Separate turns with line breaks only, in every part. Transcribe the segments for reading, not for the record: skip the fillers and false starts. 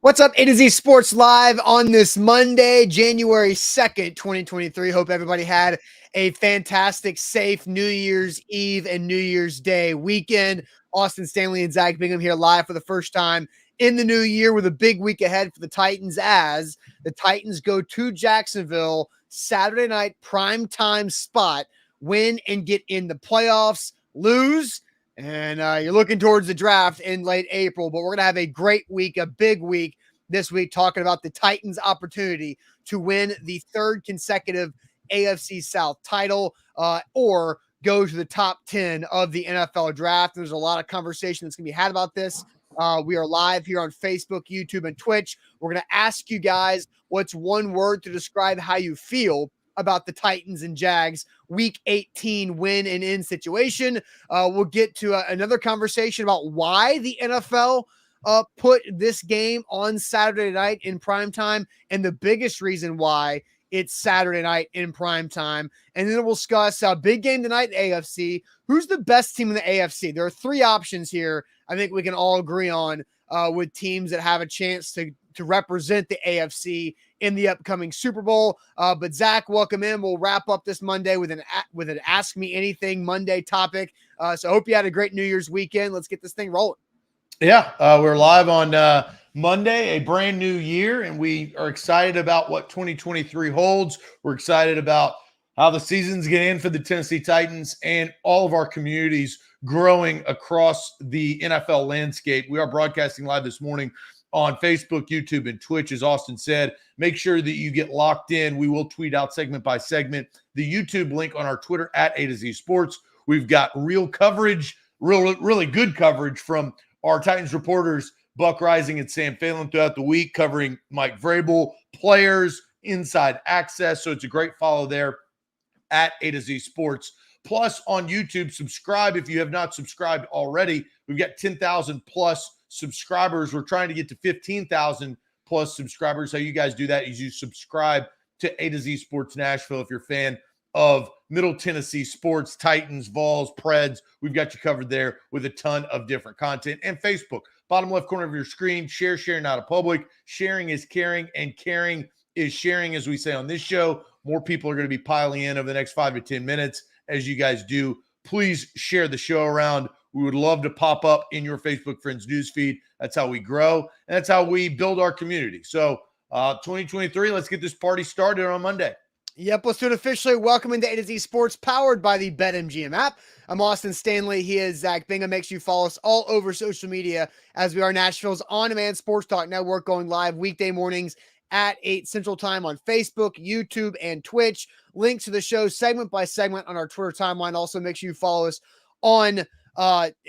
What's up, A to Z Sports Live on this Monday, January 2nd, 2023. Hope everybody had a fantastic, safe New Year's Eve and New Year's Day weekend. Austin Stanley and Zach Bingham here live for the first time in the new year with a big week ahead for the Titans as the Titans go to Jacksonville Saturday night primetime spot, win and get in the playoffs, lose, and you're looking towards the draft in late April, but we're going to have a great week, a big week this week, talking about the Titans' opportunity to win the third consecutive AFC South title or go to the top 10 of the NFL draft. There's a lot of conversation that's going to be had about this. We are live here on Facebook, YouTube, and Twitch. We're going to ask you guys what's one word to describe how you feel about the Titans and Jags week 18 win and in situation. We'll get to another conversation about why the NFL put this game on Saturday night in primetime and the biggest reason why it's Saturday night in primetime. And then we'll discuss a big game tonight in AFC. Who's the best team in the AFC? There are three options here I think we can all agree on with teams that have a chance to represent the AFC in the upcoming Super Bowl. But Zach, welcome in. We'll wrap up this Monday with an Ask Me Anything Monday topic. So I hope you had a great New Year's weekend. Let's get this thing rolling.
Yeah, we're live on Monday, a brand new year, and we are excited about what 2023 holds. We're excited about how the season's getting in for the Tennessee Titans and all of our communities growing across the NFL landscape. We are broadcasting live this morning on Facebook, YouTube, and Twitch, as Austin said. Make sure that you get locked in. We will tweet out segment by segment the YouTube link on our Twitter at A to Z Sports. We've got real coverage, really good coverage from our Titans reporters, Buck Rising and Sam Phelan, throughout the week, covering Mike Vrabel, players, inside access. So it's a great follow there at A to Z Sports. Plus on YouTube, subscribe if you have not subscribed already. We've got 10,000 plus subscribers. We're trying to get to 15,000 plus subscribers. How you guys do that is you subscribe to A to Z Sports Nashville if you're a fan of Middle Tennessee sports, Titans, Vols, Preds. We've got you covered there with a ton of different content. And Facebook, bottom left corner of your screen, share, not a public. Sharing is caring, and caring is sharing, as we say on this show. More people are going to be piling in over the next 5 to 10 minutes. As you guys do, please share the show around. We would love to pop up in your Facebook friends newsfeed. That's how we grow, and that's how we build our community. So 2023, let's get this party started on Monday.
Yep, let's do it officially. Welcome into A to Z Sports, powered by the BetMGM app. I'm Austin Stanley. He is Zach Bingham. Make sure you follow us all over social media as we are Nashville's on-demand sports talk network, going live weekday mornings at 8 Central Time on Facebook, YouTube, and Twitch. Links to the show segment by segment on our Twitter timeline. Also, make sure you follow us on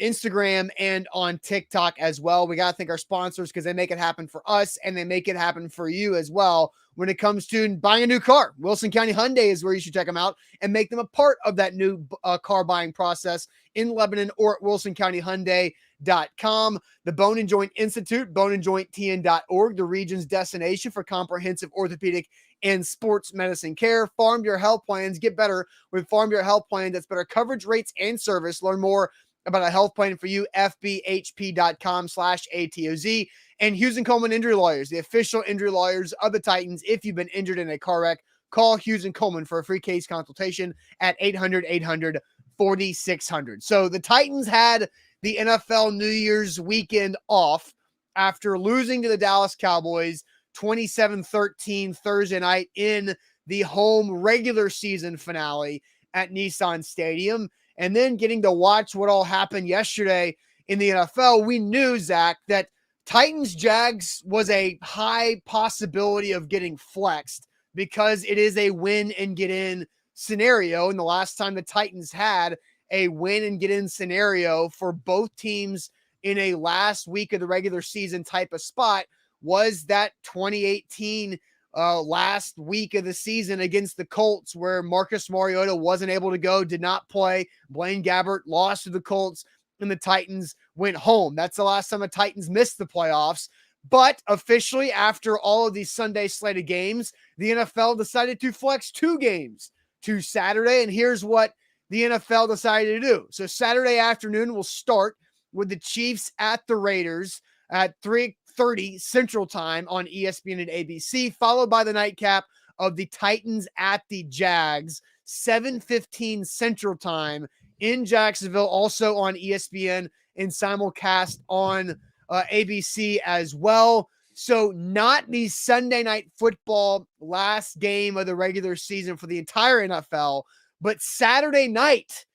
Instagram and on TikTok as well. We got to thank our sponsors because they make it happen for us and they make it happen for you as well. When it comes to buying a new car, Wilson County Hyundai is where you should check them out and make them a part of that new car buying process in Lebanon or at wilsoncountyhyundai.com. The Bone and Joint Institute, boneandjointtn.org, the region's destination for comprehensive orthopedic and sports medicine care. Farm Bureau Health Plans. Get better with Farm Bureau Health Plan. That's better coverage, rates, and service. Learn more about a health plan for you, fbhp.com/ATOZ. And Hughes & Coleman Injury Lawyers, the official injury lawyers of the Titans. If you've been injured in a car wreck, call Hughes & Coleman for a free case consultation at 800-800-4600. So the Titans had the NFL New Year's weekend off after losing to the Dallas Cowboys 27-13 Thursday night in the home regular season finale at Nissan Stadium, and then getting to watch what all happened yesterday in the NFL. We knew, Zach, that Titans-Jags was a high possibility of getting flexed because it is a win and get in scenario. And the last time the Titans had a win and get in scenario for both teams in a last week of the regular season type of spot was that 2018 last week of the season against the Colts, where Marcus Mariota wasn't able to go, did not play. Blaine Gabbert lost to the Colts, and the Titans went home. That's the last time the Titans missed the playoffs. But officially, after all of these Sunday slated games, the NFL decided to flex 2 games to Saturday. And here's what the NFL decided to do. So Saturday afternoon will start with the Chiefs at the Raiders at 3 8:30 Central Time on ESPN and ABC, followed by the nightcap of the Titans at the Jags, 7:15 Central Time in Jacksonville, also on ESPN and simulcast on ABC as well. So not the Sunday Night Football last game of the regular season for the entire NFL, but Saturday night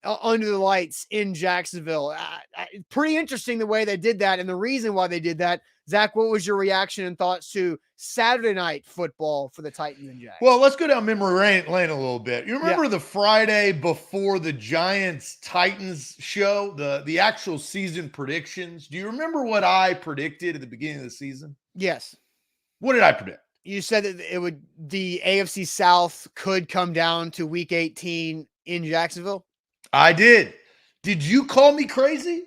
under the lights in Jacksonville. Pretty interesting the way they did that, and the reason why they did that. Zach, what was your reaction and thoughts to Saturday night football for the Titans and Jags?
Well, let's go down memory lane a little bit. You remember the Friday before the Giants-Titans show, the actual season predictions? Do you remember what I predicted at the beginning of the season?
Yes.
What did I predict?
You said that the AFC South could come down to Week 18 in Jacksonville?
I did. Did you call me crazy?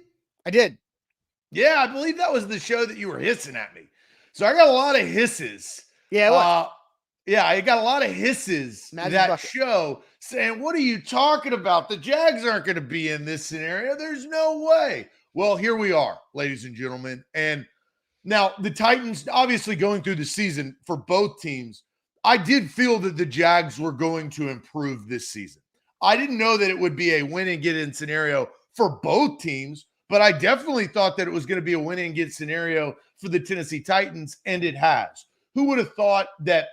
I did.
Yeah, I believe that was the show that you were hissing at me. So I got a lot of hisses.
Yeah,
I got a lot of hisses that show saying, what are you talking about? The Jags aren't going to be in this scenario. There's no way. Well, here we are, ladies and gentlemen. And now the Titans, obviously going through the season for both teams, I did feel that the Jags were going to improve this season. I didn't know that it would be a win and get in scenario for both teams, but I definitely thought that it was going to be a win and get scenario for the Tennessee Titans, and it has. Who would have thought that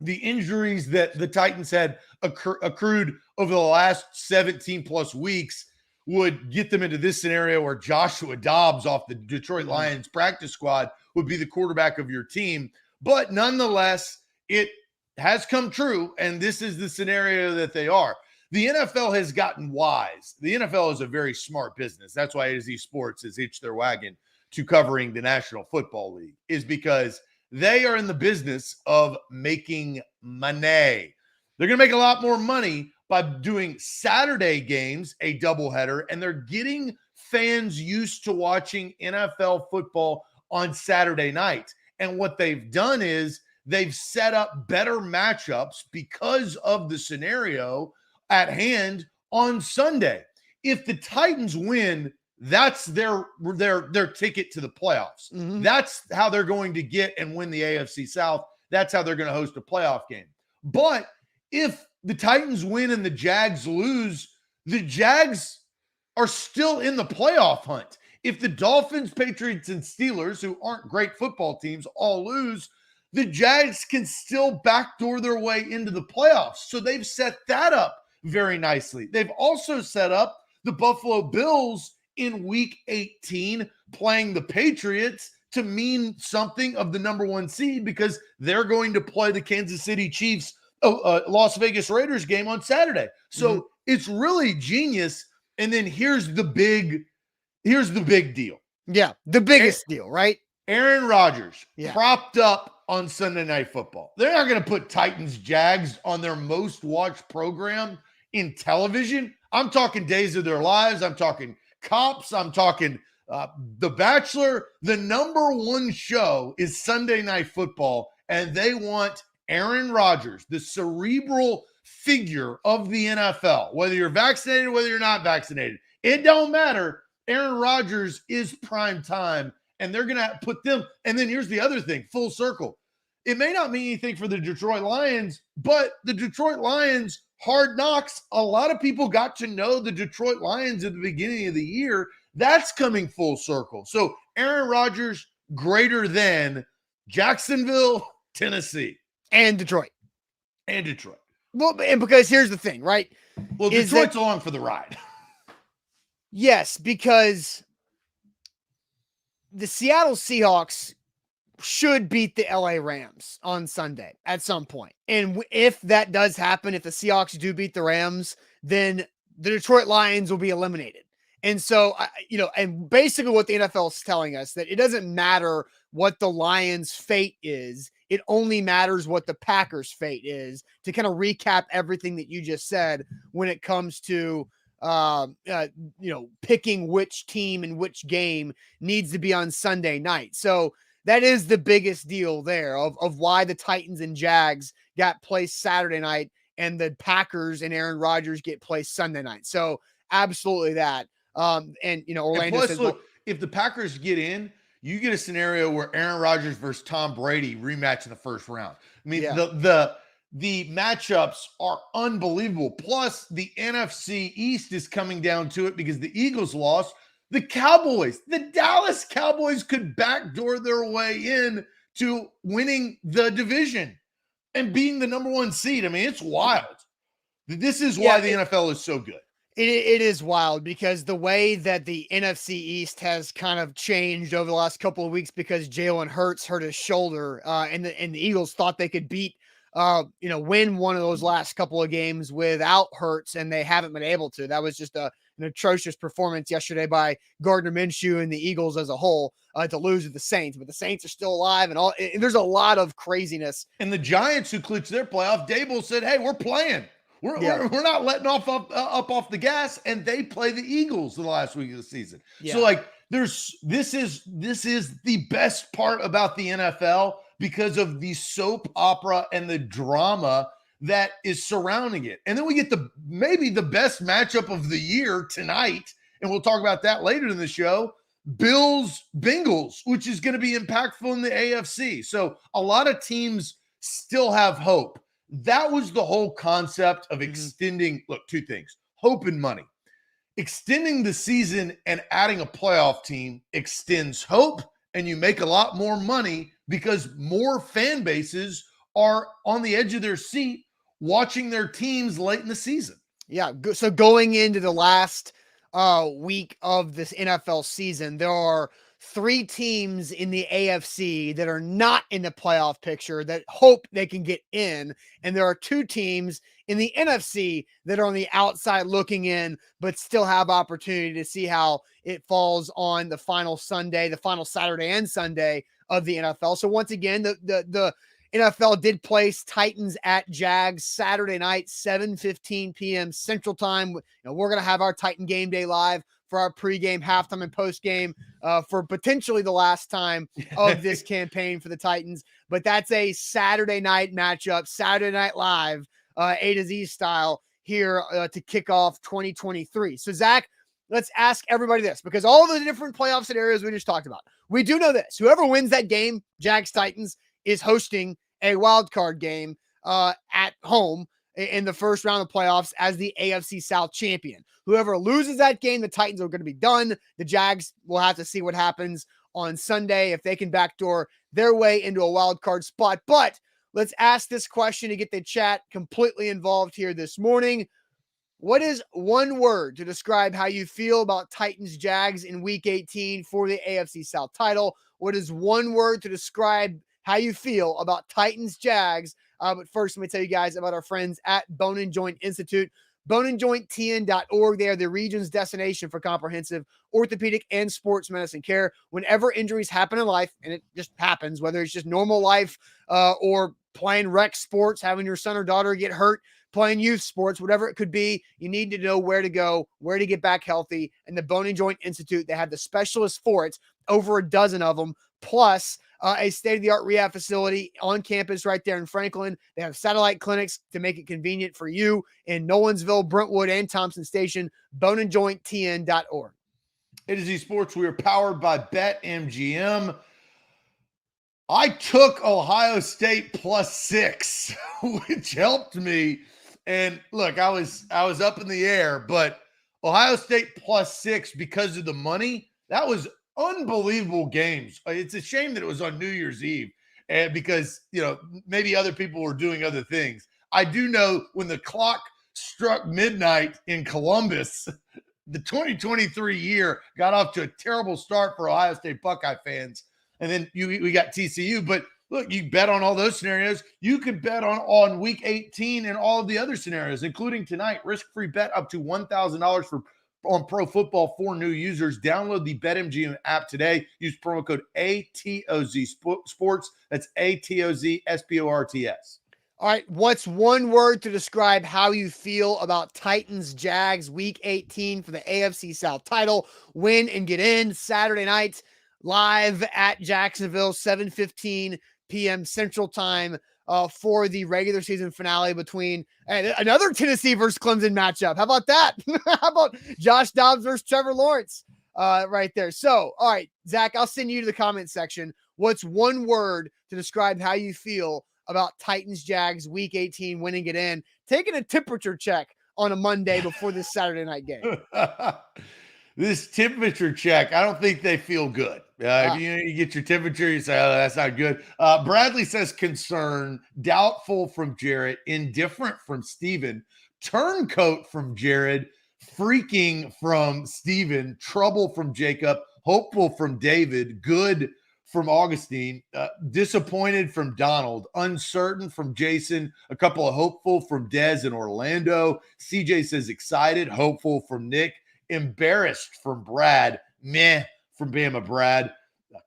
the injuries that the Titans had accrued over the last 17 plus weeks would get them into this scenario where Joshua Dobbs off the Detroit Lions practice squad would be the quarterback of your team. But nonetheless, it has come true, and this is the scenario that they are. The NFL has gotten wise. The NFL is a very smart business. That's why AZ Sports has hitched their wagon to covering the National Football League, is because they are in the business of making money. They're going to make a lot more money by doing Saturday games, a doubleheader, and they're getting fans used to watching NFL football on Saturday night. And what they've done is they've set up better matchups because of the scenario at hand on Sunday. If the Titans win, that's their ticket to the playoffs.
Mm-hmm.
That's how they're going to get and win the AFC South. That's how they're going to host a playoff game. But if the Titans win and the Jags lose, the Jags are still in the playoff hunt. If the Dolphins, Patriots, and Steelers, who aren't great football teams, all lose, the Jags can still backdoor their way into the playoffs. So they've set that up very nicely. They've also set up the Buffalo Bills in Week 18 playing the Patriots to mean something of the number one seed, because they're going to play the Kansas City Chiefs, Las Vegas Raiders game on Saturday. So it's really genius. And then here's the big deal.
Yeah, the biggest deal, right?
Aaron Rodgers propped up on Sunday Night Football. They're not going to put Titans-Jags on their most watched program in television. I'm talking Days of Their Lives. I'm talking Cops. I'm talking The Bachelor. The number one show is Sunday Night Football, and they want Aaron Rodgers, the cerebral figure of the NFL, whether you're vaccinated, whether you're not vaccinated. It don't matter. Aaron Rodgers is prime time, and they're going to put them. And then here's the other thing, full circle. It may not mean anything for the Detroit Lions, but the Detroit Lions, Hard Knocks, a lot of people got to know the Detroit Lions at the beginning of the year. That's coming full circle. So Aaron Rodgers greater than Jacksonville, Tennessee.
And Detroit.
Well,
and because here's the thing, right?
Well, Detroit's along for the ride.
Yes, because the Seattle Seahawks should beat the LA Rams on Sunday at some point. And if that does happen, if the Seahawks do beat the Rams, then the Detroit Lions will be eliminated. And so, and basically what the NFL is telling us, that it doesn't matter what the Lions' fate is. It only matters what the Packers' fate is, to kind of recap everything that you just said when it comes to, picking which team and which game needs to be on Sunday night. So that is the biggest deal there of why the Titans and Jags got placed Saturday night and the Packers and Aaron Rodgers get placed Sunday night. So absolutely that. Orlando
plus,
says,
look, if the Packers get in, you get a scenario where Aaron Rodgers versus Tom Brady rematch in the first round. I mean,
Yeah.
the matchups are unbelievable. Plus, the NFC East is coming down to it because the Eagles lost. The Dallas Cowboys could backdoor their way in to winning the division and being the number one seed. I mean, it's wild. This is why the NFL is so good.
It is wild because the way that the NFC East has kind of changed over the last couple of weeks because Jalen Hurts hurt his shoulder, and the Eagles thought they could win one of those last couple of games without Hurts, and they haven't been able to. That was just an atrocious performance yesterday by Gardner Minshew and the Eagles as a whole to lose to the Saints. But the Saints are still alive, and there's a lot of craziness.
And the Giants, who clinched their playoff, Dable said, "Hey, we're playing. We're not letting up off the gas," and they play the Eagles the last week of the season. Yeah. So like this is the best part about the NFL because of the soap opera and the drama that is surrounding it. And then we get maybe the best matchup of the year tonight, and we'll talk about that later in the show. Bills-Bengals, which is going to be impactful in the AFC. So a lot of teams still have hope. That was the whole concept of extending, look, two things, hope and money. Extending the season and adding a playoff team extends hope, and you make a lot more money because more fan bases are on the edge of their seat watching their teams late in the season.
Yeah, so going into the last week of this NFL season, there are 3 teams in the AFC that are not in the playoff picture that hope they can get in. And there are 2 teams in the NFC that are on the outside looking in, but still have opportunity to see how it falls on the final Saturday and Sunday of the NFL. So once again, the NFL did place Titans at Jags Saturday night, 7:15 p.m. Central Time. We're going to have our Titan Game Day live for our pregame, halftime, and postgame for potentially the last time of this campaign for the Titans. But that's a Saturday night matchup, Saturday Night Live, A to Z style here to kick off 2023. So, Zach, let's ask everybody this, because all the different playoff scenarios we just talked about, we do know this. Whoever wins that game, Jags-Titans, is hosting a wild card game at home in the first round of playoffs as the AFC South champion. Whoever loses that game, the Titans are going to be done. The Jags will have to see what happens on Sunday if they can backdoor their way into a wild card spot. But let's ask this question to get the chat completely involved here this morning. What is one word to describe how you feel about Titans-Jags in Week 18 for the AFC South title? What is one word to describe how you feel about Titans-Jags? But first, let me tell you guys about our friends at Bone and Joint Institute. boneandjointtn.org. They are the region's destination for comprehensive orthopedic and sports medicine care. Whenever injuries happen in life, and it just happens, whether it's just normal life or playing rec sports, having your son or daughter get hurt, playing youth sports, whatever it could be, you need to know where to go, where to get back healthy. And the Bone and Joint Institute, they have the specialists for it, over a dozen of them, plus a state-of-the-art rehab facility on campus right there in Franklin. They have satellite clinics to make it convenient for you in Nolensville, Brentwood, and Thompson Station. boneandjointtn.org.
A to Z Sports, we are powered by BetMGM. I took Ohio State +6, which helped me. And look, I was up in the air, but Ohio State +6 because of the money, that was unbelievable games. It's a shame that it was on New Year's Eve, and because maybe other people were doing other things. I do know when the clock struck midnight in Columbus, the 2023 year got off to a terrible start for Ohio State Buckeye fans. And then we got TCU. But look, you bet on all those scenarios. You could bet on Week 18 and all of the other scenarios, including tonight. Risk-free bet up to $1,000 on Pro Football for new users. Download the BetMGM app today. Use promo code ATOZ Sports. That's ATOZ SPORTS.
All right, what's one word to describe how you feel about Titans-Jags Week 18 for the AFC South title? Win and get in Saturday night, live at Jacksonville, 7:15 p.m. Central Time for the regular season finale between another Tennessee versus Clemson matchup. How about that? How about Josh Dobbs versus Trevor Lawrence? right there. So, all right, Zach, I'll send you to the comment section. What's one word to describe how you feel about Titans-Jags Week 18 winning it in, taking a temperature check on a Monday before this Saturday night game?
This temperature check, I don't think they feel good. If you get your temperature, you say, oh, that's not good. Bradley says concern, doubtful from Jarrett, indifferent from Steven, turncoat from Jared, freaking from Steven, trouble from Jacob, hopeful from David, good from Augustine, disappointed from Donald, uncertain from Jason, a couple of hopeful from Dez and Orlando. CJ says excited, hopeful from Nick, embarrassed from Brad, meh from Bama Brad,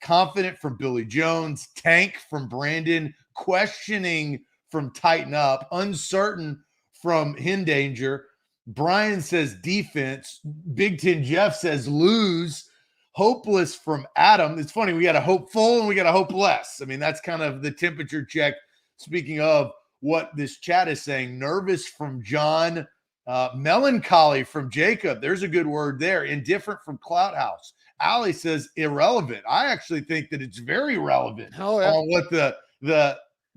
confident from Billy Jones, tank from Brandon, questioning from Tighten Up, uncertain from Hindanger. Brian says defense. Big Ten Jeff says lose. Hopeless from Adam. It's funny, we got a hopeful and we got a hopeless. I mean, that's kind of the temperature check. Speaking of what this chat is saying, nervous from John, melancholy from Jacob. There's a good word there. Indifferent from Cloudhouse. Allie says irrelevant. I actually think that it's very relevant on what the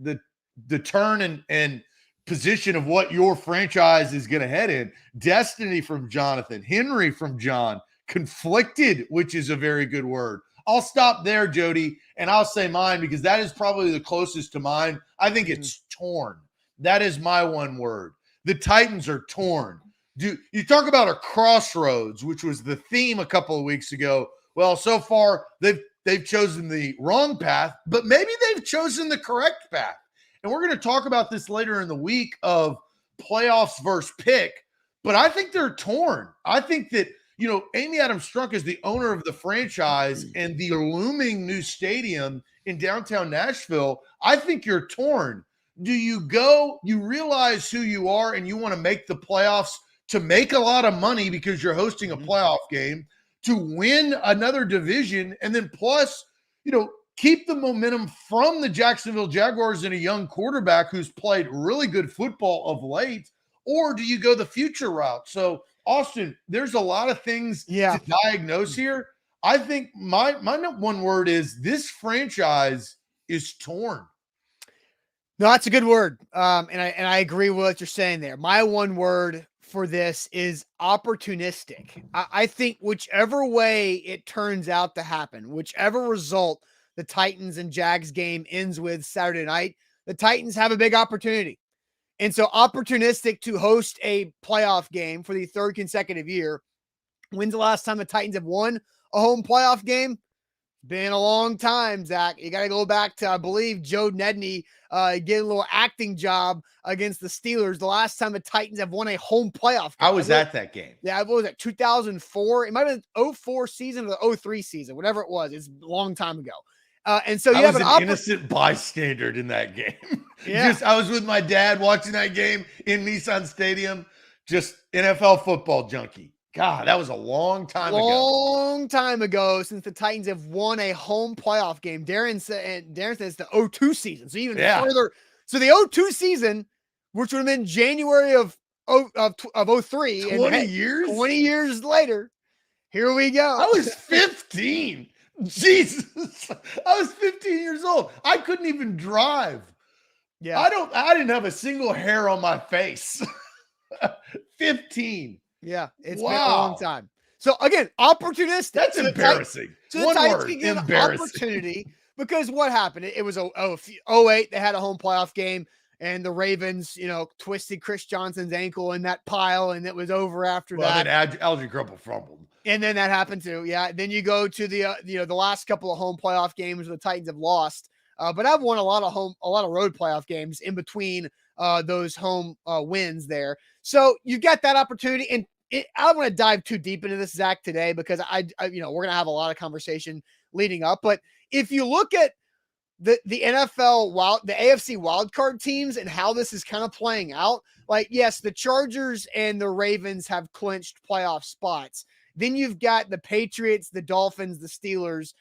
turn and position of what your franchise is going to head in. Destiny from Jonathan. Henry from John. Conflicted, which is a very good word. I'll stop there, Jody, and I'll say mine because that is probably the closest to mine. I think it's torn. That is my one word. The Titans are torn. You talk about a crossroads, which was the theme a couple of weeks ago. Well, so far they've chosen the wrong path, but maybe they've chosen the correct path. And we're going to talk about this later in the week of playoffs versus pick, but I think they're torn. I think that Amy Adams Strunk is the owner of the franchise and the looming new stadium in downtown Nashville. I think you're torn. Do you go, you realize who you are and you want to make the playoffs to make a lot of money because you're hosting a playoff game, to win another division, and then plus, keep the momentum from the Jacksonville Jaguars and a young quarterback who's played really good football of late? Or do you go the future route? So, Austin, there's a lot of things to diagnose here. I think my one word is this franchise is torn.
No, that's a good word. And I agree with what you're saying there. My one word for this is opportunistic. I think whichever way it turns out to happen, whichever result the Titans and Jags game ends with Saturday night, the Titans have a big opportunity. And so opportunistic to host a playoff game for the third consecutive year. When's the last time the Titans have won a home playoff game? Been a long time, Zach. You got to go back to, I believe, Joe Nedney getting a little acting job against the Steelers. The last time the Titans have won a home playoff game.
I was at that game.
Yeah, what was it, 2004? It might have been 04 season or the 03 season, whatever it was. It's a long time ago. And so you have
an innocent bystander in that game.
Yeah.
I was with my dad watching that game in Nissan Stadium, just NFL football junkie. God, that was a long time ago.
Long time ago since the Titans have won a home playoff game. Darren says it's the 02 season. So even further. So the 02 season, which would have been January of 03.
20 years?
20 years later, here we go.
I was 15. Jesus. I was 15 years old. I couldn't even drive.
Yeah.
I didn't have a single hair on my face. 15.
Yeah, it's been a long time. So again, opportunistic.
That's embarrassing.
So
One
Titans
word,
can get
embarrassing.
Opportunity because what happened? It was 08. They had a home playoff game, and the Ravens, twisted Chris Johnson's ankle in that pile, and it was over after that.
Then Algie Crumple fumbled.
And then that happened too. Yeah. Then you go to the last couple of home playoff games where the Titans have lost. But I've won a lot of road playoff games in between those home wins there. So you've got that opportunity. And I don't want to dive too deep into this, Zach, today because I we're going to have a lot of conversation leading up. But if you look at the NFL the AFC wildcard teams and how this is kind of playing out, like, yes, the Chargers and the Ravens have clinched playoff spots. Then you've got the Patriots, the Dolphins, the Steelers.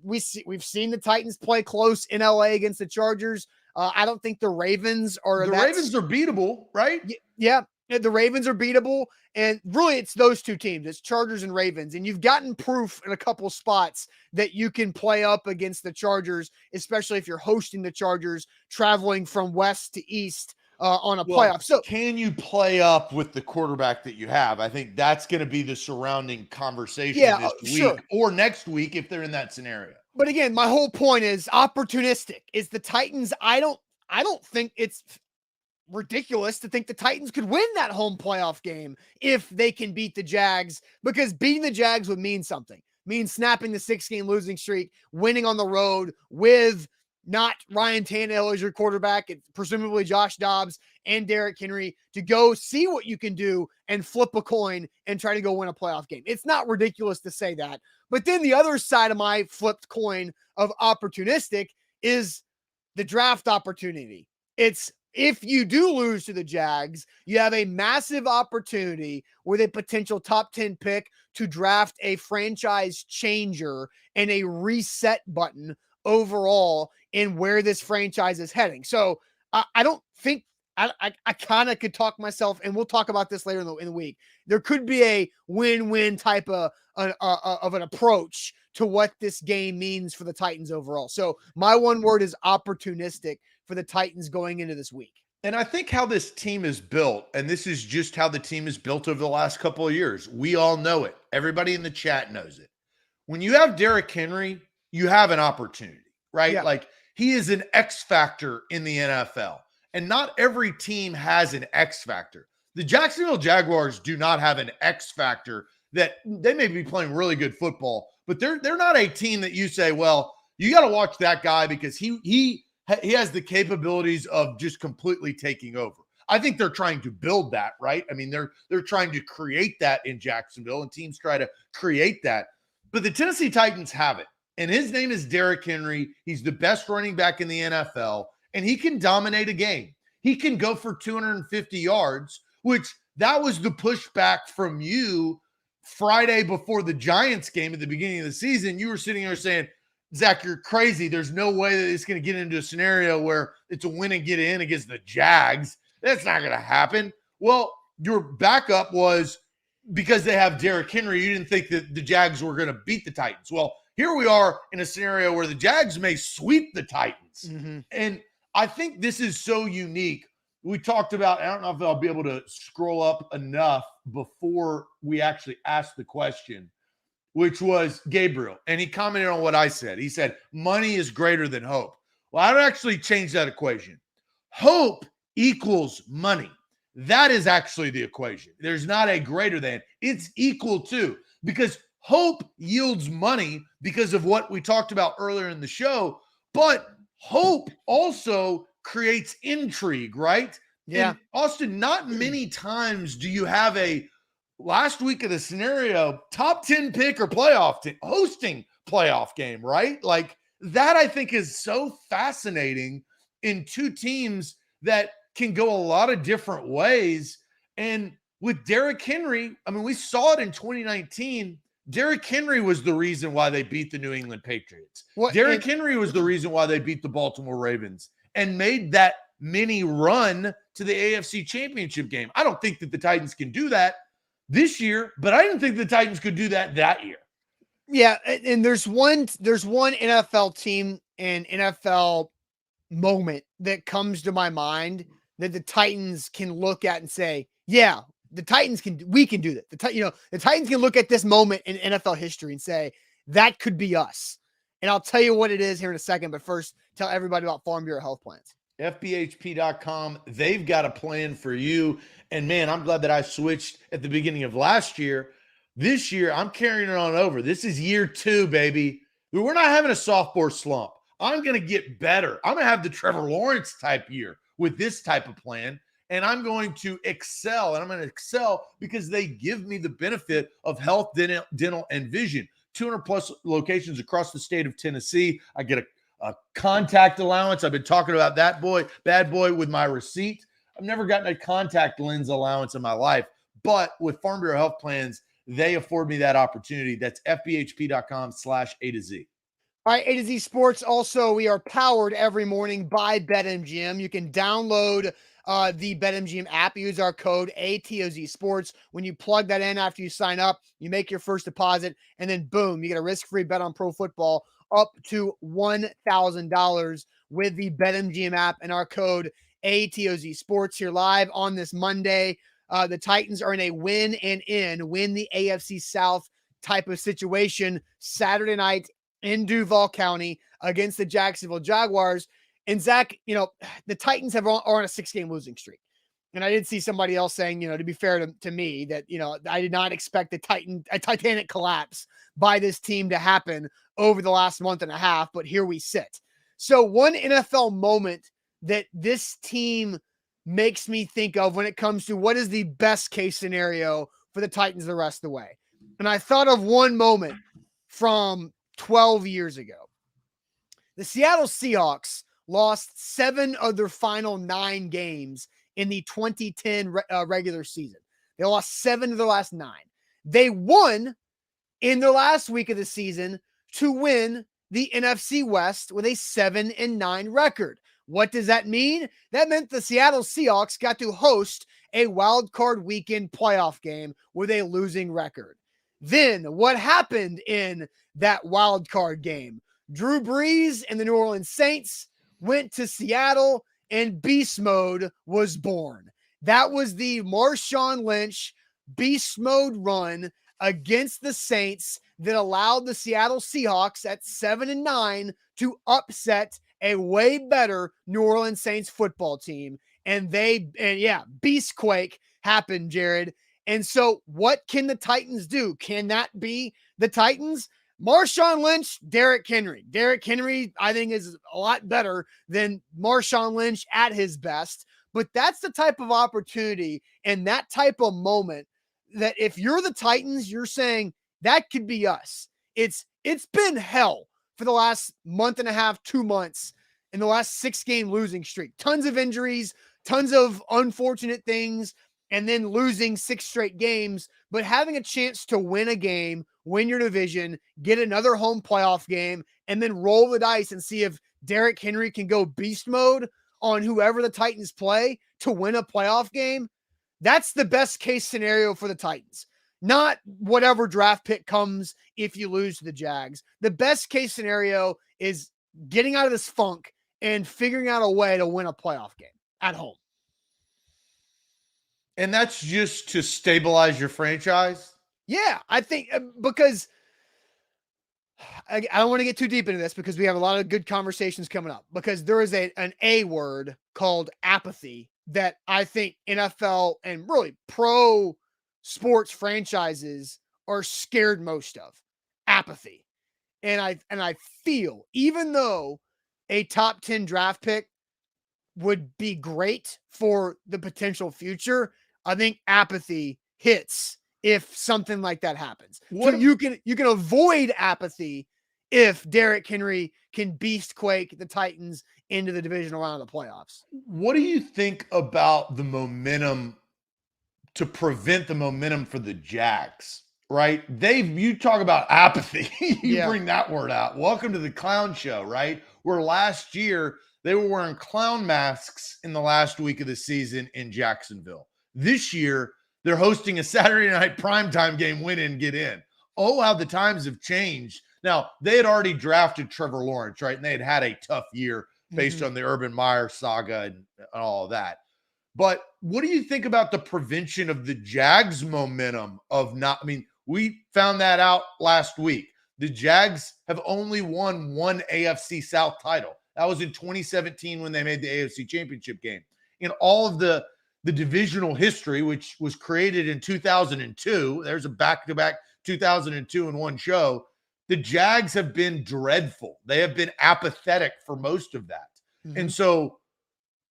We've seen the Titans play close in LA against the Chargers. I don't think the Ravens are.
The Ravens are beatable, right?
Yeah. the Ravens are beatable, and really it's those two teams. It's Chargers and Ravens, and you've gotten proof in a couple spots that you can play up against the Chargers, especially if you're hosting the Chargers, traveling from west to east on a playoff. So
can you play up with the quarterback that you have? I think that's going to be the surrounding conversation this week or next week if they're in that scenario.
But again, my whole point is opportunistic. Is the Titans? I don't think it's ridiculous to think the Titans could win that home playoff game if they can beat the Jags, because beating the Jags would mean something. Means snapping the 6-game losing streak, winning on the road with not Ryan Tannehill as your quarterback, and presumably Josh Dobbs and Derrick Henry, to go see what you can do and flip a coin and try to go win a playoff game. It's not ridiculous to say that. But then the other side of my flipped coin of opportunistic is the draft opportunity. It's, if you do lose to the Jags, you have a massive opportunity with a potential top 10 pick to draft a franchise changer and a reset button overall in where this franchise is heading. So I don't think I kind of could talk myself, and we'll talk about this later in the week. There could be a win-win type of an approach to what this game means for the Titans overall. So my one word is opportunistic for the Titans going into this week.
And I think how this team is built, and this is just how the team is built over the last couple of years. We all know it. Everybody in the chat knows it. When you have Derrick Henry, you have an opportunity, right?
Yeah.
Like, he is an X factor in the NFL. And not every team has an X factor. The Jacksonville Jaguars do not have an X factor. That they may be playing really good football, but they're not a team that you say, well, you got to watch that guy because he has the capabilities of just completely taking over. I think they're trying to build that, right? I mean, they're trying to create that in Jacksonville, and teams try to create that. But the Tennessee Titans have it, and his name is Derrick Henry. He's the best running back in the NFL, and he can dominate a game. He can go for 250 yards, which that was the pushback from you Friday before the Giants game at the beginning of the season. You were sitting there saying, Zach, you're crazy. There's no way that it's going to get into a scenario where it's a win and get in against the Jags. That's not going to happen. Well, your backup was because they have Derrick Henry. You didn't think that the Jags were going to beat the Titans. Well, here we are in a scenario where the Jags may sweep the Titans.
Mm-hmm.
And I think this is so unique. We talked about, I don't know if I'll be able to scroll up enough before we actually asked the question, which was Gabriel. And he commented on what I said. He said, money is greater than hope. Well, I would actually change that equation. Hope equals money. That is actually the equation. There's not a greater than. It's equal to, because hope yields money because of what we talked about earlier in the show. But hope also creates intrigue, right?
Yeah.
And Austin, not many times do you have a last week of the scenario top 10 pick or playoff team hosting playoff game, right? Like, that I think is so fascinating in two teams that can go a lot of different ways. And with Derrick Henry, I mean, we saw it in 2019. Derrick Henry was the reason why they beat the New England Patriots. Derrick Henry was the reason why they beat the Baltimore Ravens and made that mini run to the AFC Championship game. I don't think that the Titans can do that this year, but I didn't think the Titans could do that year.
Yeah, and there's one NFL team and NFL moment that comes to my mind that the Titans can look at and say, yeah, we can do that. The Titans can look at this moment in NFL history and say, that could be us. And I'll tell you what it is here in a second, but first, tell everybody about Farm Bureau Health Plans.
FBHP.com, they've got a plan for you. And man, I'm glad that I switched at the beginning of last year. This year, I'm carrying it on over. This is year 2, baby. We're not having a sophomore slump. I'm going to get better. I'm going to have the Trevor Lawrence type year with this type of plan. And I'm going to excel. And I'm going to excel because they give me the benefit of health, dental, and vision. 200 plus locations across the state of Tennessee. I get a contact allowance. I've been talking about that bad boy with my receipt. I've never gotten a contact lens allowance in my life, but with Farm Bureau Health Plans, they afford me that opportunity. That's FBHP.com/A to Z.
All right, A to Z Sports. Also, we are powered every morning by BetMGM. You can download the BetMGM app. Use our code ATOZ Sports. When you plug that in after you sign up, you make your first deposit, and then boom, you get a risk-free bet on pro football up to $1,000 with the BetMGM app and our code ATOZ Sports here live on this Monday. The Titans are in a win the AFC South type of situation Saturday night in Duval County against the Jacksonville Jaguars. And Zach, the Titans are on a 6-game losing streak. And I did see somebody else saying, to be fair to me, that, I did not expect a Titanic collapse by this team to happen over the last month and a half, but here we sit. So one NFL moment that this team makes me think of when it comes to what is the best case scenario for the Titans the rest of the way. And I thought of one moment from 12 years ago. The Seattle Seahawks lost 7 of their final 9 games in the 2010 regular season. They lost 7 of their last 9. They won in their last week of the season to win the NFC West with a 7-9 record. What does that mean? That meant the Seattle Seahawks got to host a wild card weekend playoff game with a losing record. Then what happened in that wild card game? Drew Brees and the New Orleans Saints went to Seattle and beast mode was born. That was the Marshawn Lynch beast mode run against the Saints that allowed the Seattle Seahawks at 7-9 to upset a way better New Orleans Saints football team. And Beastquake happened, Jared. And so what can the Titans do? Can that be the Titans? Marshawn Lynch, Derrick Henry. Derrick Henry, I think, is a lot better than Marshawn Lynch at his best. But that's the type of opportunity and that type of moment that if you're the Titans, you're saying that could be us. It's been hell for the last month and a half, 2 months in the last 6-game losing streak. Tons of injuries, tons of unfortunate things, and then losing 6 straight games, but having a chance to win a game, win your division, get another home playoff game, and then roll the dice and see if Derrick Henry can go beast mode on whoever the Titans play to win a playoff game. That's the best case scenario for the Titans. Not whatever draft pick comes if you lose to the Jags. The best case scenario is getting out of this funk and figuring out a way to win a playoff game at home.
And that's just to stabilize your franchise?
Yeah, I think because I don't want to get too deep into this because we have a lot of good conversations coming up because there is an A word called apathy that I think NFL and really pro sports franchises are scared most of. Apathy. And I feel even though a top 10 draft pick would be great for the potential future, I think apathy hits if something like that happens. So you can avoid apathy if Derrick Henry can beastquake the Titans into the divisional round of the playoffs.
What do you think about the momentum to prevent the momentum for the Jags? Right? You talk about apathy. You bring that word out. Welcome to the clown show, right? Where last year they were wearing clown masks in the last week of the season in Jacksonville. This year, they're hosting a Saturday night primetime game, win in, get in. Oh, how the times have changed. Now, they had already drafted Trevor Lawrence, right? And they had a tough year based on the Urban Meyer saga and all of that. But what do you think about the prevention of the Jags momentum of we found that out last week. The Jags have only won one AFC South title. That was in 2017 when they made the AFC Championship game. In all of the divisional history, which was created in 2002, there's a back-to-back 2002 in one show, the Jags have been dreadful. They have been apathetic for most of that. Mm-hmm. And so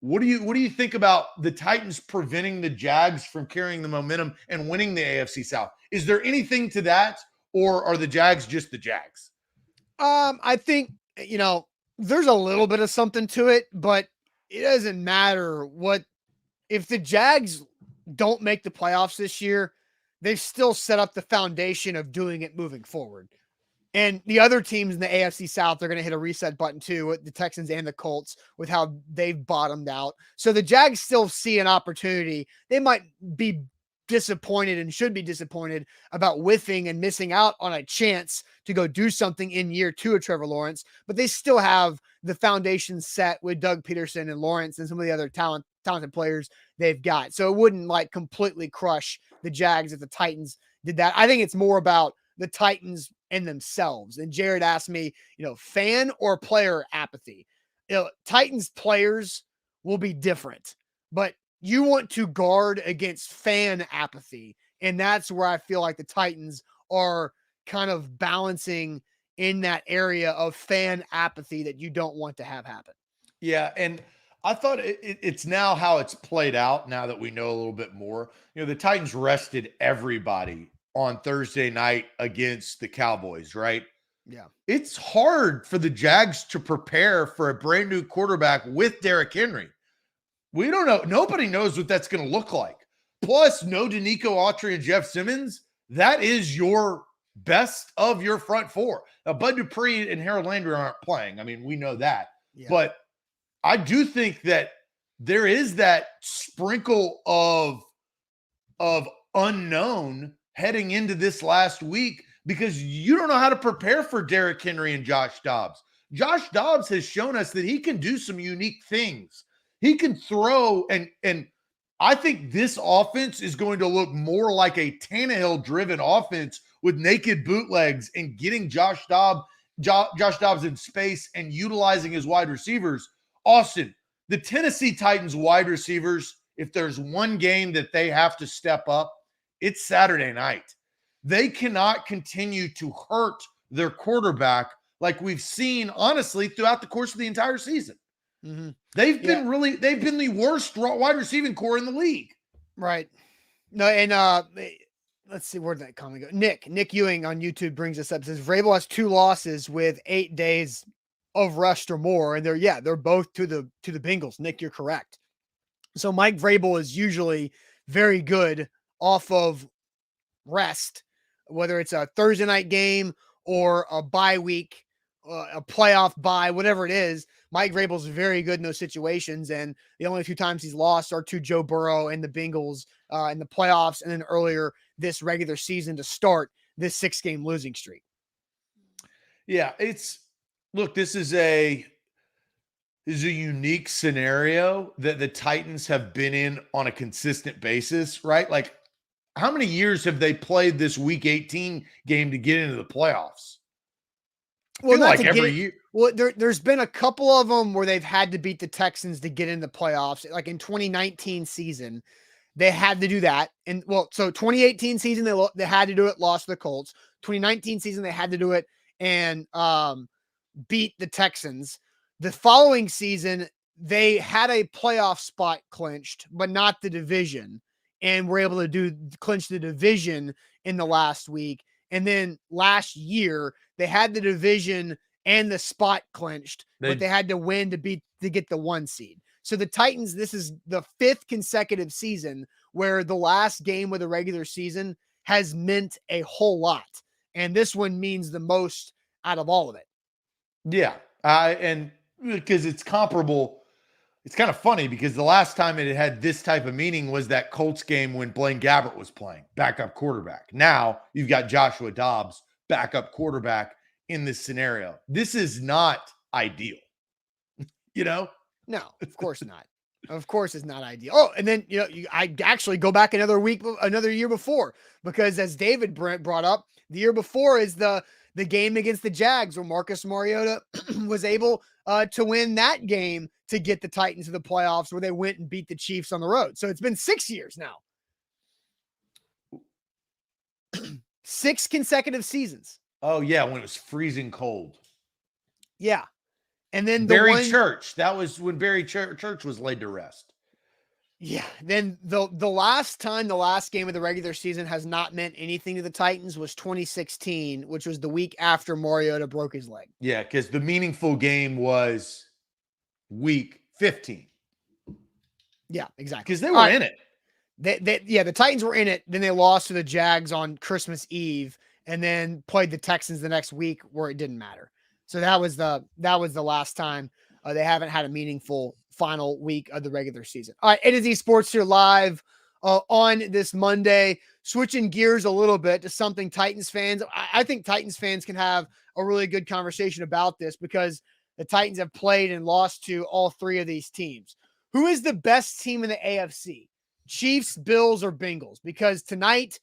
what do you think about the Titans preventing the Jags from carrying the momentum and winning the AFC South? Is there anything to that, or are the Jags just the Jags?
I think, there's a little bit of something to it, but it doesn't matter if the Jags don't make the playoffs this year, they've still set up the foundation of doing it moving forward. And the other teams in the AFC South, they're going to hit a reset button too, with the Texans and the Colts, with how they've bottomed out. So the Jags still see an opportunity. They might be disappointed and should be disappointed about whiffing and missing out on a chance to go do something in year 2 of Trevor Lawrence, but they still have the foundation set with Doug Peterson and Lawrence and some of the other talented players they've got. So it wouldn't like completely crush the Jags if the Titans did that. I think it's more about the Titans and themselves. And Jared asked me, fan or player apathy. Titans players will be different, but you want to guard against fan apathy. And that's where I feel like the Titans are kind of balancing in that area of fan apathy that you don't want to have happen.
Yeah. And I thought it's now how it's played out now that we know a little bit more. The Titans rested everybody on Thursday night against the Cowboys, right?
Yeah.
It's hard for the Jags to prepare for a brand new quarterback with Derrick Henry. We don't know. Nobody knows what that's going to look like. Plus, no Danico Autry and Jeff Simmons. That is your best of your front four. Now, Bud Dupree and Harold Landry aren't playing. I mean, we know that. Yeah. But I do think that there is that sprinkle of unknown heading into this last week because you don't know how to prepare for Derrick Henry and Josh Dobbs. Josh Dobbs has shown us that he can do some unique things. He can throw, and I think this offense is going to look more like a Tannehill-driven offense with naked bootlegs and getting Josh Dobbs in space and utilizing his wide receivers. Austin, the Tennessee Titans wide receivers, if there's one game that they have to step up, it's Saturday night. They cannot continue to hurt their quarterback like we've seen, honestly, throughout the course of the entire season.
Mm-hmm.
They've been the worst wide receiving core in the league.
Right. No, and let's see, where did that comment go? Nick Ewing on YouTube brings us up, says Vrabel has 2 losses with 8 days of rest or more, and they're both to the Bengals. Nick, you're correct. So Mike Vrabel is usually very good off of rest, whether it's a Thursday night game or a bye week, a playoff bye, whatever it is. Mike Vrabel's very good in those situations, and the only 2 times he's lost are to Joe Burrow and the Bengals in the playoffs, and then earlier this regular season to start this 6-game losing streak.
Yeah, this is a unique scenario that the Titans have been in on a consistent basis, right? Like, how many years have they played this Week 18 game to get into the playoffs?
Well,
like every year.
Well, there's been a couple of them where they've had to beat the Texans to get into the playoffs. Like in 2019 season, they had to do that. And so 2018 season, they had to do it, lost to the Colts. 2019 season, they had to do it and beat the Texans. The following season, they had a playoff spot clinched, but not the division, and were able to clinch the division in the last week. And then last year, they had the division and the spot clinched, but they had to win to get the 1 seed. So the Titans, this is the 5th consecutive season where the last game of the regular season has meant a whole lot. And this one means the most out of all of it.
Yeah. And because it's comparable, it's kind of funny because the last time it had this type of meaning was that Colts game when Blaine Gabbert was playing, backup quarterback. Now you've got Joshua Dobbs, backup quarterback in this scenario. This is not ideal,
No, of course not. Of course it's not ideal. Oh, and then, I actually go back another year before, because as David brought up, the year before is the game against the Jags where Marcus Mariota was able to win that game to get the Titans to the playoffs, where they went and beat the Chiefs on the road. So it's been 6 years now. 6 consecutive seasons.
Oh, yeah, when it was freezing cold.
Yeah. And then
Barry Church. That was when Barry Church was laid to rest.
Yeah. Then the last game of the regular season has not meant anything to the Titans was 2016, which was the week after Mariota broke his leg.
Yeah, because the meaningful game was week 15.
Yeah, exactly.
Because they were in it.
The Titans were in it. Then they lost to the Jags on Christmas Eve. and then played the Texans the next week where it didn't matter. So that was the last time they haven't had a meaningful final week of the regular season. All right, A to Z Sports here live on this Monday. Switching gears a little bit to something Titans fans. I think Titans fans can have a really good conversation about this because the Titans have played and lost to all three of these teams. Who is the best team in the AFC? Chiefs, Bills, or Bengals? Because tonight,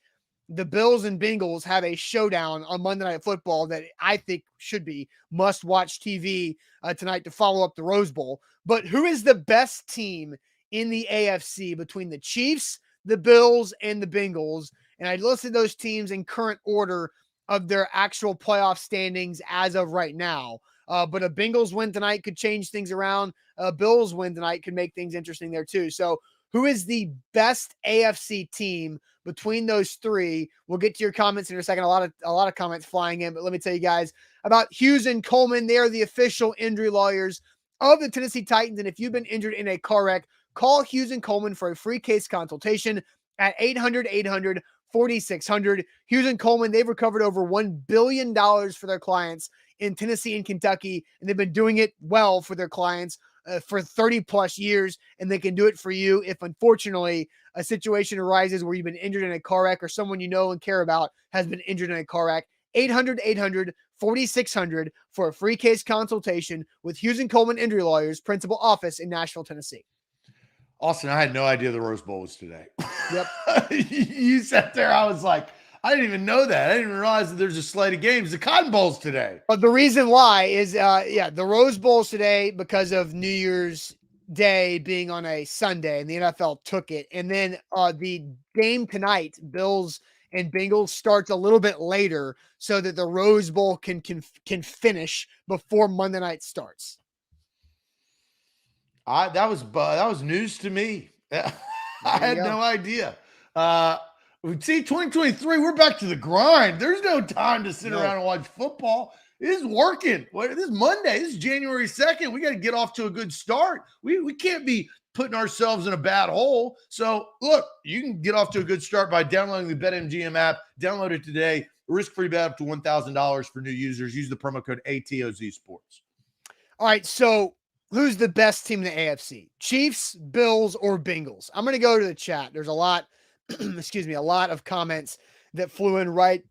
the Bills and Bengals have a showdown on Monday Night Football that I think should be must-watch TV tonight to follow up the Rose Bowl. But who is the best team in the AFC between the Chiefs, the Bills, and the Bengals? And I listed those teams in current order of their actual playoff standings as of right now. But a Bengals win tonight could change things around. A Bills win tonight could make things interesting there too. So who is the best AFC team between those three? We'll get to your comments in a second. A lot of comments flying in, but let me tell you guys about Hughes and Coleman. They are the official injury lawyers of the Tennessee Titans. And if you've been injured in a car wreck, call Hughes and Coleman for a free case consultation at 800-800-4600. Hughes and Coleman, they've recovered over $1 billion for their clients in Tennessee and Kentucky, and they've been doing it well for their clients for 30 plus years, and they can do it for you if unfortunately a situation arises where you've been injured in a car wreck or someone you know and care about has been injured in a car wreck. 800-800-4600 for a free case consultation with Hughes and Coleman Injury Lawyers, principal office in Nashville, Tennessee.
Austin, I had no idea the Rose Bowl was today.
Yep.
You sat there, I was like, I didn't even know that. I didn't even realize that there's a slate of games. The Cotton Bowl's today.
But the reason why is, the Rose Bowl's today because of New Year's Day being on a Sunday, and the NFL took it. And then the game tonight, Bills and Bengals, starts a little bit later so that the Rose Bowl can finish before Monday night starts.
That was news to me. I had no idea. See, 2023, we're back to the grind. There's no time to sit around and watch football. It is working. This is Monday. This is January 2nd. We got to get off to a good start. We can't be putting ourselves in a bad hole. So, look, you can get off to a good start by downloading the BetMGM app. Download it today. Risk-free bet up to $1,000 for new users. Use the promo code ATOZ Sports.
All right, so who's the best team in the AFC? Chiefs, Bills, or Bengals? I'm going to go to the chat. There's a lot of comments that flew in right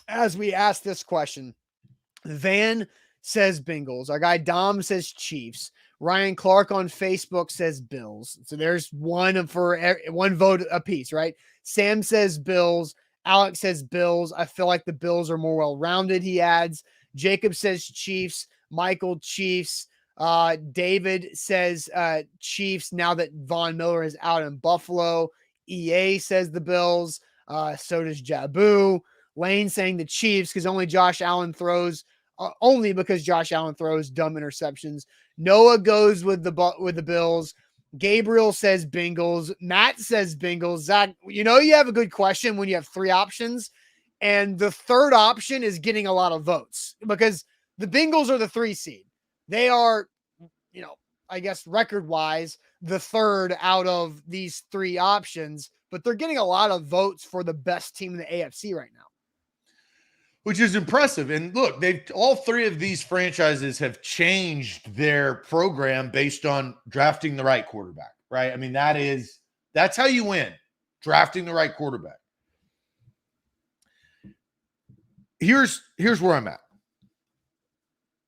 as we asked this question. Van says Bengals. Our guy Dom says Chiefs. Ryan Clark on Facebook says Bills. So there's one vote apiece, right? Sam says Bills. Alex says Bills. I feel like the Bills are more well-rounded, he adds. Jacob says Chiefs. Michael, Chiefs. David says Chiefs now that Von Miller is out in Buffalo. EA says the Bills. So does Jabu. Lane saying the Chiefs because only Josh Allen throws dumb interceptions. Noah goes with the Bills. Gabriel says Bengals. Matt says Bengals. Zach, you have a good question when you have three options, and the third option is getting a lot of votes because the Bengals are the 3 seed. They are, I guess record-wise, the third out of these 3 options, but they're getting a lot of votes for the best team in the AFC right now.
Which is impressive. And look, all 3 of these franchises have changed their program based on drafting the right quarterback, right? I mean, that's how you win, drafting the right quarterback. Here's where I'm at.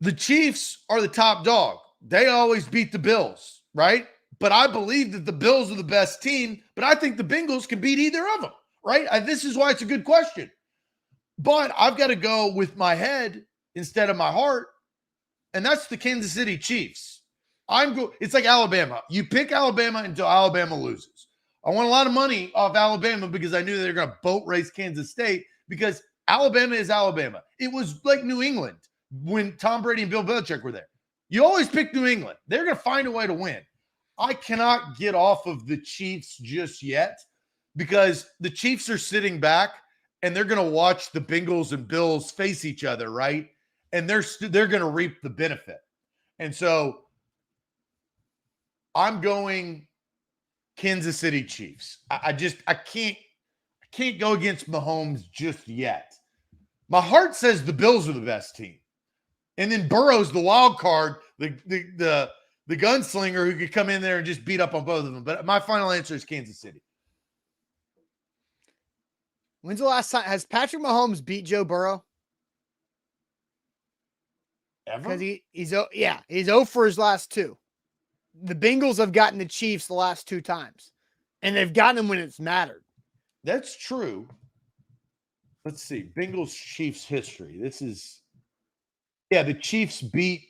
The Chiefs are the top dog. They always beat the Bills, right? But I believe that the Bills are the best team, but I think the Bengals can beat either of them, right? This is why it's a good question. But I've got to go with my head instead of my heart, and that's the Kansas City Chiefs. It's like Alabama. You pick Alabama until Alabama loses. I won a lot of money off Alabama because I knew they were going to boat race Kansas State because Alabama is Alabama. It was like New England when Tom Brady and Bill Belichick were there. You always pick New England. They're going to find a way to win. I cannot get off of the Chiefs just yet because the Chiefs are sitting back and they're going to watch the Bengals and Bills face each other, right? And they're going to reap the benefit. And so I'm going Kansas City Chiefs. I can't go against Mahomes just yet. My heart says the Bills are the best team. And then Burrow's the wild card, the gunslinger who could come in there and just beat up on both of them. But my final answer is Kansas City.
When's the last time has Patrick Mahomes beat Joe Burrow?
Ever?
Because he's 0 for his last 2. The Bengals have gotten the Chiefs the last 2 times, and they've gotten them when it's mattered.
That's true. Let's see. Bengals Chiefs history. The Chiefs beat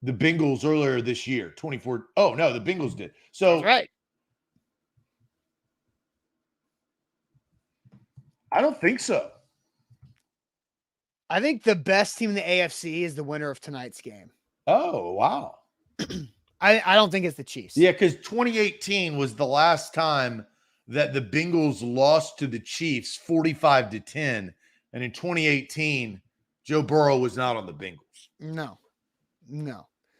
the Bengals earlier this year, 24. Oh, no, the Bengals did. So,
That's right.
I don't think so.
I think the best team in the AFC is the winner of tonight's game.
Oh, wow.
I don't think it's the Chiefs.
Yeah, because 2018 was the last time that the Bengals lost to the Chiefs 45-10. And in 2018, Joe Burrow was not on the Bengals.
No.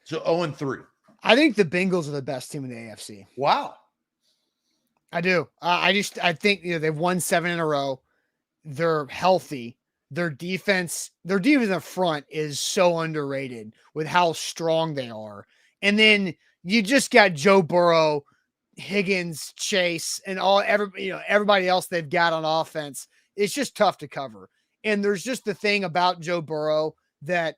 So 0-3.
I think the Bengals are the best team in the AFC.
Wow.
I do. I think they've won 7 in a row. They're healthy. Their defense in the front is so underrated with how strong they are. And then you just got Joe Burrow, Higgins, Chase, and everybody else they've got on offense. It's just tough to cover. And there's just the thing about Joe Burrow that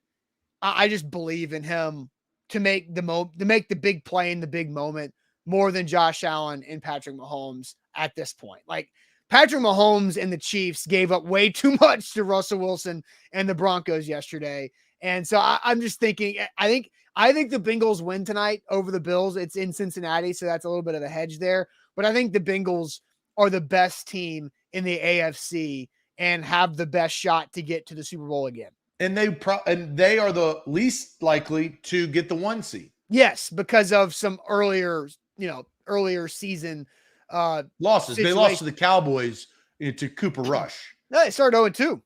I just believe in him to make the big play in the big moment more than Josh Allen and Patrick Mahomes at this point. Like Patrick Mahomes and the Chiefs gave up way too much to Russell Wilson and the Broncos yesterday. And so I'm just thinking, I think the Bengals win tonight over the Bills. It's in Cincinnati, so that's a little bit of a hedge there. But I think the Bengals are the best team in the AFC and have the best shot to get to the Super Bowl again.
And they are the least likely to get the 1 seed.
Yes, because of some earlier season
losses. They lost to the Cowboys to Cooper Rush.
No, they started 0-2.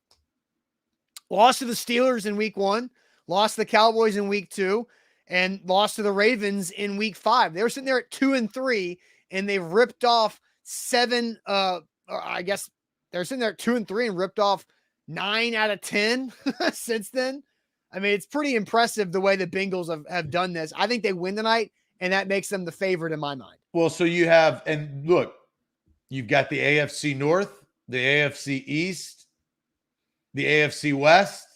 Lost to the Steelers in week 1, lost to the Cowboys in week 2, and lost to the Ravens in week 5. They were sitting there at 2-3, and they ripped off 7. I guess they're sitting there at 2-3 and ripped off 9 out of 10 since then. I mean, it's pretty impressive the way the Bengals have done this. I think they win tonight, and that makes them the favorite in my mind.
Well, so you have, and look, you've got the AFC North, the AFC East, the AFC West,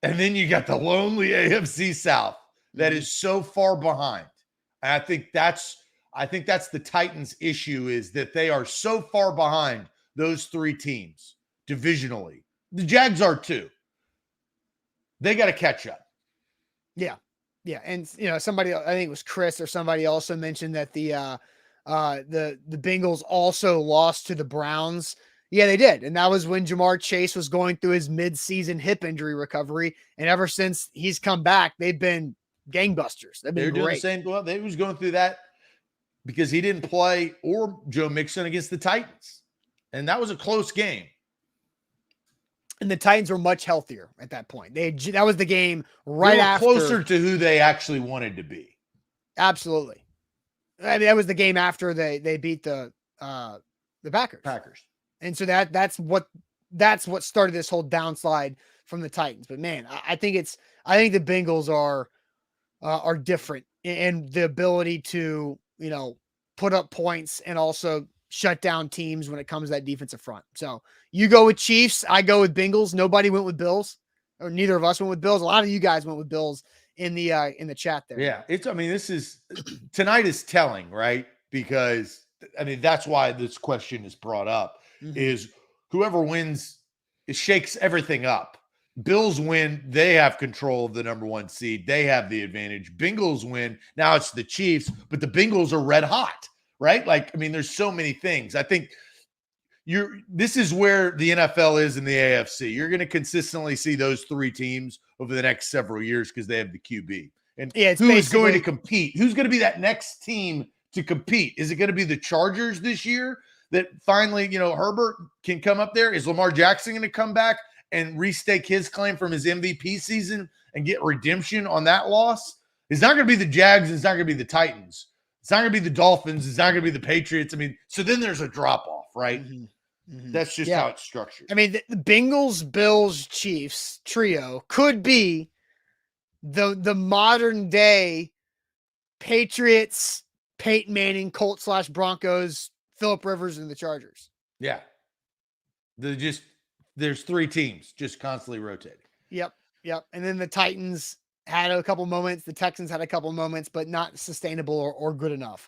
and then you got the lonely AFC South that is so far behind. And I think that's the Titans' issue, is that they are so far behind those 3 teams divisionally. The Jags are too. They got to catch up.
Yeah. Yeah. And somebody, I think it was Chris or somebody, also mentioned that the Bengals also lost to the Browns. Yeah, they did. And that was when Jamar Chase was going through his mid-season hip injury recovery. And ever since he's come back, they've been gangbusters. They've been great.
Doing the same. Well, they was going through that because he didn't play, or Joe Mixon, against the Titans. And that was a close game.
And the Titans were much healthier at that point. That was the game right after.
Closer to who they actually wanted to be.
Absolutely. I mean, that was the game after they beat the Packers. And so that's what started this whole downslide from the Titans. But man, I think the Bengals are different in the ability to, put up points and also shut down teams when it comes to that defensive front. So you go with Chiefs, I go with Bengals. Nobody went with Bills, or neither of us went with Bills. A lot of you guys went with Bills in the chat there.
Yeah. Tonight is telling, right? Because that's why this question is brought up, is whoever wins, it shakes everything up. Bills win, they have control of the number 1 seed. They have the advantage. Bengals win. Now it's the Chiefs, but the Bengals are red hot, right? There's so many things. I think this is where the NFL is in the AFC. You're going to consistently see those 3 teams over the next several years because they have the QB. And who's going to compete? Who's going to be that next team to compete? Is it going to be the Chargers this year that finally, Herbert can come up there? Is Lamar Jackson going to come back and restake his claim from his MVP season and get redemption on that loss? It's not going to be the Jags. It's not going to be the Titans. It's not going to be the Dolphins. It's not going to be the Patriots. So then there's a drop-off, right? That's just how it's structured.
I mean, the Bengals, Bills, Chiefs trio could be the modern day Patriots, Peyton Manning, Colts / Broncos, Phillip Rivers, and the Chargers.
Yeah. There's 3 teams just constantly rotating.
Yep. And then the Titans had a couple moments. The Texans had a couple moments, but not sustainable or good enough.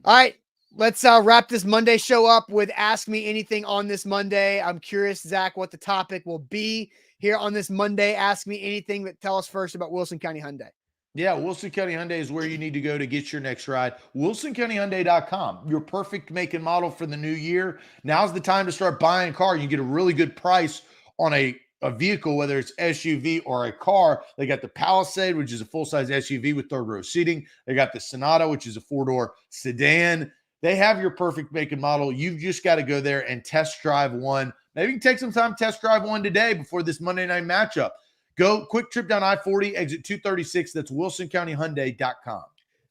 All right. Let's wrap this Monday show up with Ask Me Anything on this Monday. I'm curious, Zach, what the topic will be here on this Monday. Ask Me Anything, but tell us first about Wilson County Hyundai.
Yeah, Wilson County Hyundai is where you need to go to get your next ride. WilsonCountyHyundai.com, your perfect make and model for the new year. Now's the time to start buying a car. You can get a really good price on a vehicle, whether it's SUV or a car. They got the Palisade, which is a full-size SUV with third-row seating. They got the Sonata, which is a 4-door sedan. They have your perfect make and model. You've just got to go there and test drive one. Maybe you can take some time to test drive one today before this Monday night matchup. Go quick trip down I-40, exit 236. That's WilsonCountyHyundai.com.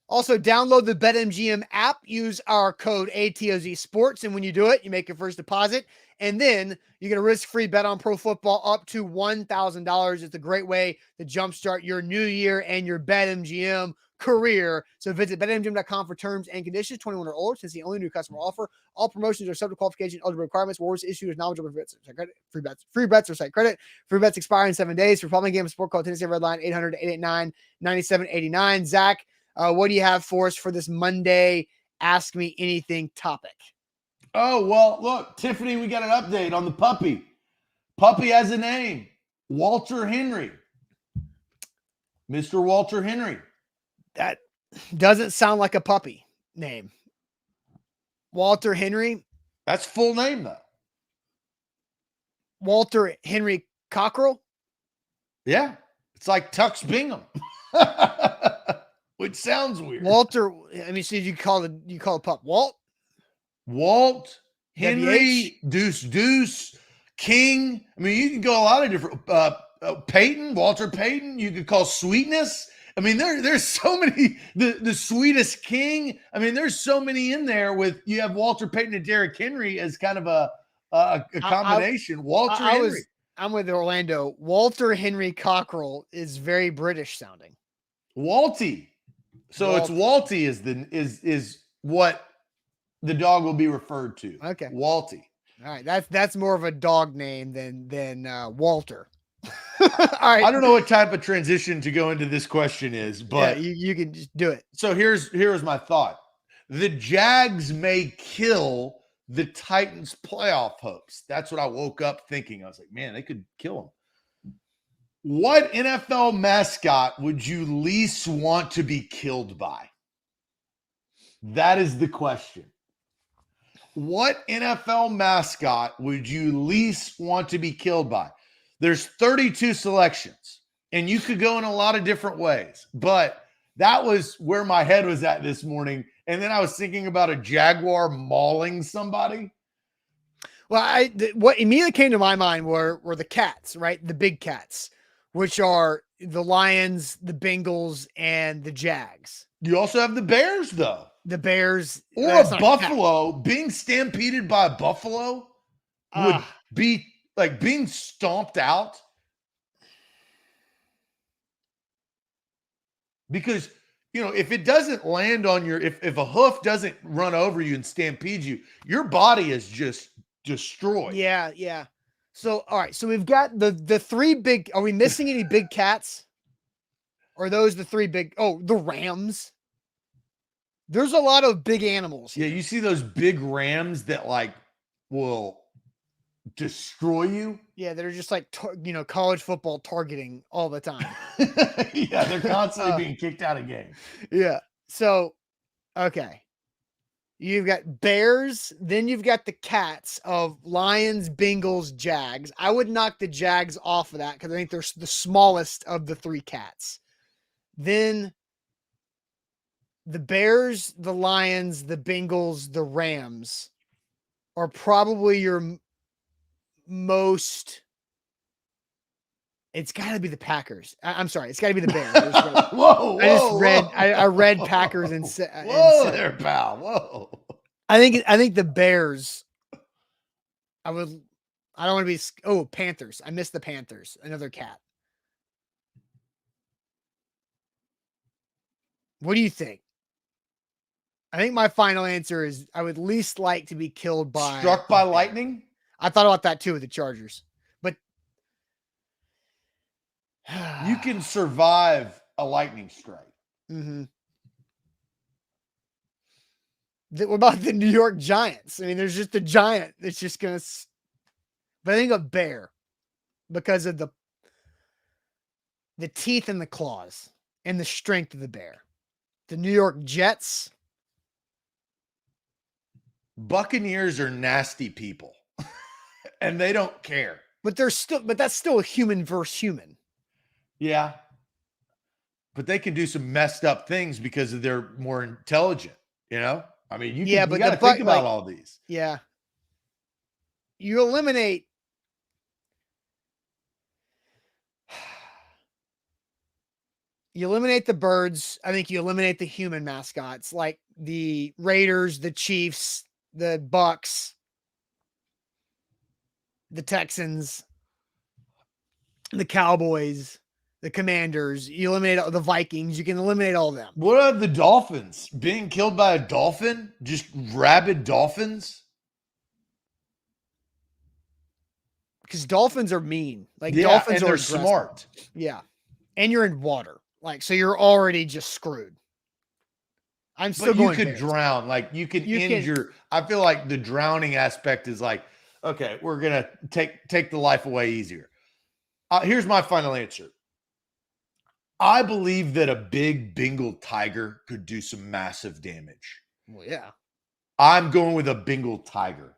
Also, download the BetMGM app. Use our code ATOZ Sports. And when you do it, you make your first deposit. And then you get a risk-free bet on pro football up to $1,000. It's a great way to jumpstart your new year and your BetMGM career. So visit betmgm.com for terms and conditions. 21 or older, since the only new customer offer. All promotions are subject to qualification, eligible requirements. Rewards issued as knowledgeable free bets. Free bets or site credit. Free bets expire in 7 days. For problem game sport, call Tennessee Red Line 800-889-9789. Zach, what do you have for us for this Monday Ask Me Anything topic?
Oh, well, look, Tiffany, we got an update on the puppy. Puppy has a name. Walter Henry. Mr. Walter Henry.
That doesn't sound like a puppy name. Walter Henry.
That's full name, though.
Walter Henry Cockrell.
Yeah. It's like Tux Bingham. Which sounds weird.
Walter, I mean, so you call a pup
Walt, Henry, Deuce, King. I mean, you can go a lot of different, Peyton, Walter Peyton. You could call Sweetness. I mean, there's so many, the Sweetest King. I mean, there's so many in there you have Walter Peyton and Derrick Henry as kind of a combination. Walter Henry.
I'm with Orlando. Walter Henry Cockrell is very British sounding.
Walty. So it's Walty is what the dog will be referred to.
Okay.
Walty.
All right. That's more of a dog name than Walter. All right.
I don't know what type of transition to go into this question is, but
yeah, you can just do it.
So here's my thought. The Jags may kill the Titans playoff hopes. That's what I woke up thinking. I was like, man, they could kill them. What NFL mascot would you least want to be killed by? That is the question. What NFL mascot would you least want to be killed by? There's 32 selections, and you could go in a lot of different ways, but that was where my head was at this morning. And then I was thinking about a Jaguar mauling somebody.
Well, what immediately came to my mind were the cats, right? The big cats, which are the Lions, the Bengals, and the Jags.
You also have the Bears, though.
The Bears.
Or a buffalo. Being stampeded by a buffalo would be like being stomped out. Because, if it doesn't land on if a hoof doesn't run over you and stampede you, your body is just destroyed.
Yeah. So, all right. So we've got the three big. Are we missing any big cats? Or are those the three big? Oh, the Rams. There's a lot of big animals here.
Yeah, you see those big rams that will destroy you.
Yeah, they're just like college football targeting all the time.
Yeah, they're constantly being kicked out of games.
Yeah. So, okay. You've got Bears, then you've got the cats of Lions, Bengals, Jags. I would knock the Jags off of that because I think they're the smallest of the three cats. Then the Bears, the Lions, the Bengals, the Rams are probably your most. It's got to be the Packers. I'm sorry, it's got to be the Bears. I read Packers and said,
"Whoa, there, pal! Whoa."
I think the Bears I don't want to be. Oh, Panthers. I missed the Panthers. Another cat. What do you think? I think my final answer is I would least like to be killed by
Struck by lightning?
I thought about that too with the Chargers, but
You can survive a lightning strike.
Mm-hmm. What about the New York Giants? I mean, there's just a giant that's just gonna. But I think a bear because of the teeth and the claws and the strength of the bear. The New York Jets.
Buccaneers are nasty people and they don't care.
But that's still a human versus human.
Yeah. But they can do some messed up things because they're more intelligent, you know? I mean, you got to think about all these.
Yeah. You eliminate the birds. I think you eliminate the human mascots like the Raiders, the Chiefs, the Bucks, the Texans, the Cowboys, the Commanders. You eliminate the Vikings. You can eliminate all of them.
What are the Dolphins? Being killed by a dolphin? Just rabid dolphins?
Because dolphins are mean. Like
yeah,
dolphins
and
are
they're
aggressive.
smart.
Yeah. And you're in water. Like, so you're already just screwed. I'm still going.
You could drown. Like you can injure. I feel like the drowning aspect is like, okay, we're gonna take the life away easier. Here's my final answer. I believe that a big Bengal tiger could do some massive damage.
Well, yeah.
I'm going with a Bengal tiger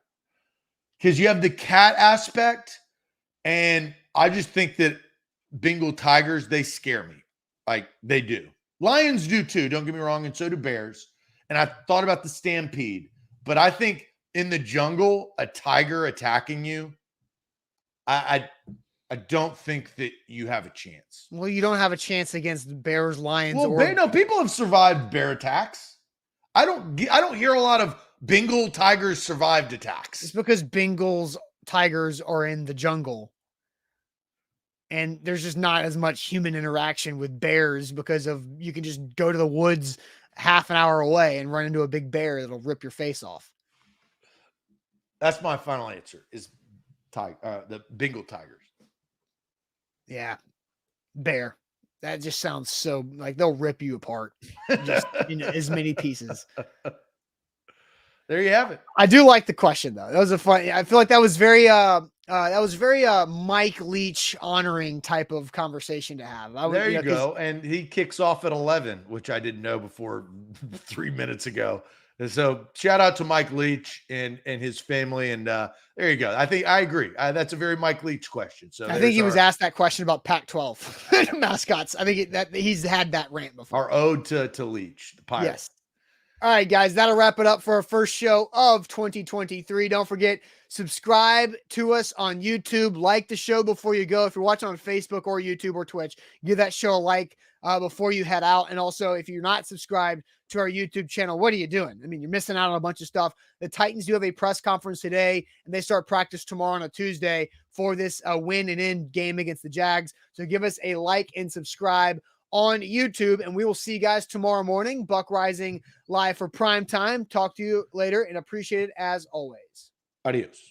because you have the cat aspect, and I just think that Bengal tigers, they scare me. Like they do. Lions do too, don't get me wrong, and so do bears. And I thought about the stampede, but I think in the jungle, a tiger attacking you, I don't think that you have a chance.
Well, you don't have a chance against bears, lions.
Well, people have survived bear attacks. I don't hear a lot of Bengal tigers survived attacks.
It's because Bengals tigers are in the jungle. And there's just not as much human interaction with bears because you can just go to the woods half an hour away and run into a big bear that'll rip your face off.
That's my final answer is the Bengal tigers.
Yeah. Bear. That just sounds so like they'll rip you apart just in as many pieces.
There you have it.
I do like the question though. That was I feel like that was very Mike Leach honoring type of conversation to have.
There you go. And he kicks off at 11, which I didn't know before 3 minutes ago. And so shout out to Mike Leach and his family. And there you go. I think I agree. That's a very Mike Leach question. So
I think he was asked that question about Pac-12 mascots. I think that he's had that rant before.
Our ode to Leach, the Pirate.
Yes. All right, guys, that'll wrap it up for our first show of 2023. Don't forget, subscribe to us on YouTube. Like the show before you go. If you're watching on Facebook or YouTube or Twitch, give that show a like before you head out. And also, if you're not subscribed to our YouTube channel, what are you doing? I mean, you're missing out on a bunch of stuff. The Titans do have a press conference today, and they start practice tomorrow on a Tuesday for this win and end game against the Jags. So give us a like and subscribe on YouTube, and we will see you guys tomorrow morning. Buck Rising live for Primetime. Talk to you later and appreciate it as always.
Adios.